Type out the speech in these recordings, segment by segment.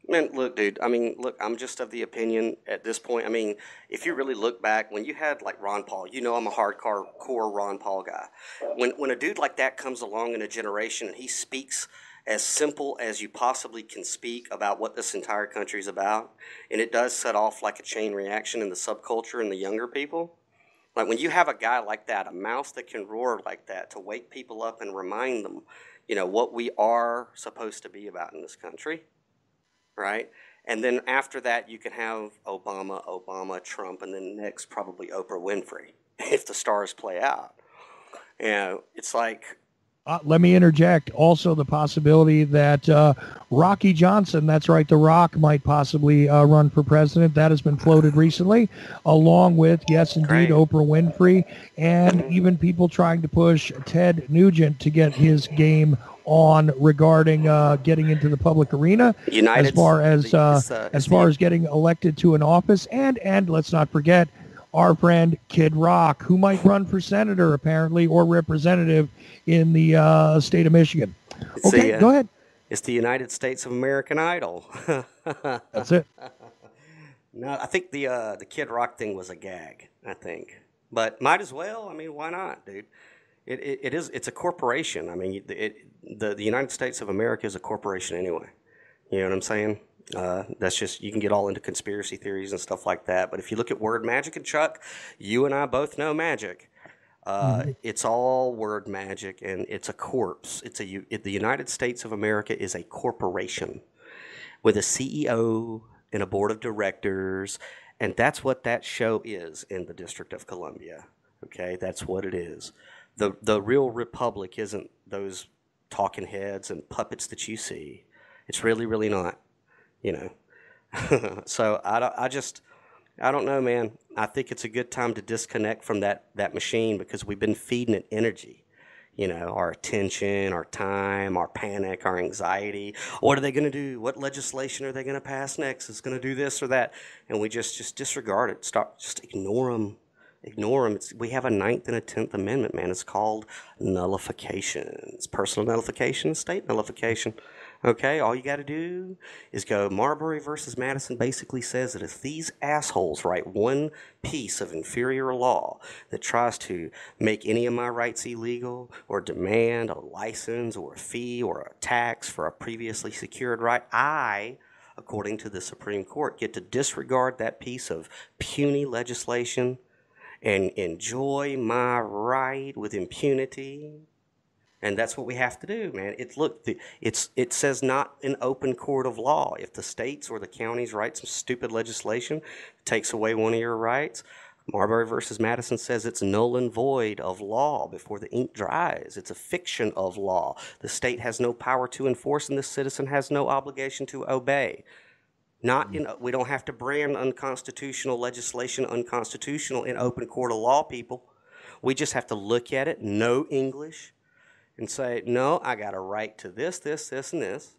Man, look, dude. I mean, look, I'm just of the opinion at this point. I mean, if you really look back, when you had like Ron Paul, you know, I'm a hardcore core Ron Paul guy. When a dude like that comes along in a generation and he speaks as simple as you possibly can speak about what this entire country is about, and it does set off like a chain reaction in the subculture and the younger people. Like when you have a guy like that, a mouse that can roar like that, to wake people up and remind them, you know, what we are supposed to be about in this country, right? And then after that, you can have Obama, Trump, and then next probably Oprah Winfrey if the stars play out. You know, it's like, Let me interject also the possibility that Rocky Johnson, that's right, The Rock, might possibly run for president. That has been floated recently, along with, yes, indeed, great. Oprah Winfrey, and even people trying to push Ted Nugent to get his game on regarding getting into the public arena as United, far as is the getting elected to an office, and let's not forget our friend Kid Rock, who might run for senator apparently or representative in the state of Michigan. it's Okay, the go ahead. it's the United States of American Idol. That's it. No, I think the Kid Rock thing was a gag. I think, but might as well. I mean, why not, dude? It is. It's a corporation. I mean, the United States of America is a corporation anyway. You know what I'm saying? That's just, you can get all into conspiracy theories and stuff like that. But if you look at word magic, and Chuck, you and I both know magic. Mhm. It's all word magic, and it's a corpse. The United States of America is a corporation with a CEO and a board of directors, and that's what that show is in the District of Columbia. Okay, that's what it is. The real republic isn't those talking heads and puppets that you see. It's really not. You know. So I don't know, man. I think it's a good time to disconnect from that machine because we've been feeding it energy. You know, our attention, our time, our panic, our anxiety. What are they going to do? What legislation are they going to pass next? It's going to do this or that, and we just disregard it. Stop, just ignore them. Ignore them. We have a Ninth and a 10th Amendment, man. It's called nullification. It's personal nullification, state nullification. Okay, all you got to do is go. Marbury versus Madison basically says that if these assholes write one piece of inferior law that tries to make any of my rights illegal or demand a license or a fee or a tax for a previously secured right, I, according to the Supreme Court, get to disregard that piece of puny legislation and enjoy my right with impunity. And that's what we have to do, man. It says not an open court of law. If the states or the counties write some stupid legislation that takes away one of your rights, Marbury versus Madison says it's null and void of law before the ink dries. It's a fiction of law. The state has no power to enforce, and the citizen has no obligation to obey. We don't have to brand unconstitutional legislation unconstitutional in open court of law, people. We just have to look at it, know English, and say, no, I got a right to this, and this.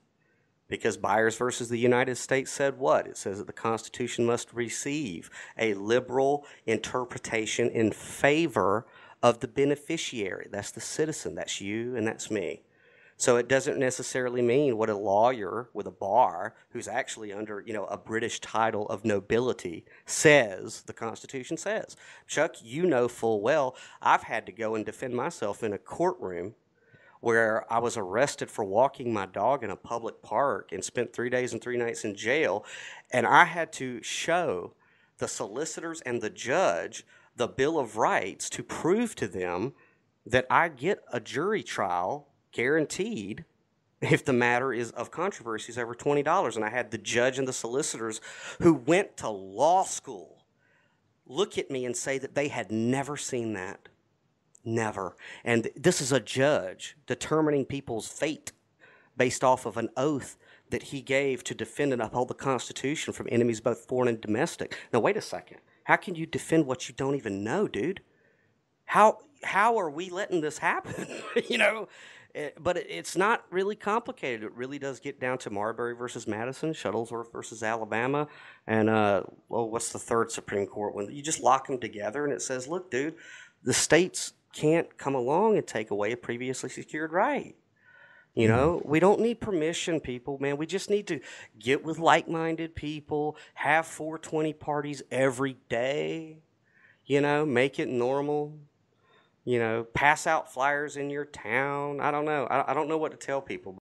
Because Byers versus the United States said what? It says that the Constitution must receive a liberal interpretation in favor of the beneficiary. That's the citizen. That's you and that's me. So it doesn't necessarily mean what a lawyer with a bar who's actually under, a British title of nobility says the Constitution says. Chuck, you know full well I've had to go and defend myself in a courtroom where I was arrested for walking my dog in a public park and spent 3 days and 3 nights in jail. And I had to show the solicitors and the judge the Bill of Rights to prove to them that I get a jury trial guaranteed if the matter is of controversy is over $20. And I had the judge and the solicitors who went to law school look at me and say that they had never seen that. Never. And this is a judge determining people's fate based off of an oath that he gave to defend and uphold the Constitution from enemies both foreign and domestic. Now, wait a second. How can you defend what you don't even know, dude? How are we letting this happen? But it's not really complicated. It really does get down to Marbury versus Madison, Shuttlesworth versus Alabama, and what's the third Supreme Court one? You just lock them together, and it says, look, dude, the states can't come along and take away a previously secured right. You know, we don't need permission, people, man. We just need to get with like-minded people, have 420 parties every day, you know, make it normal, you know, pass out flyers in your town. I don't know. I don't know what to tell people.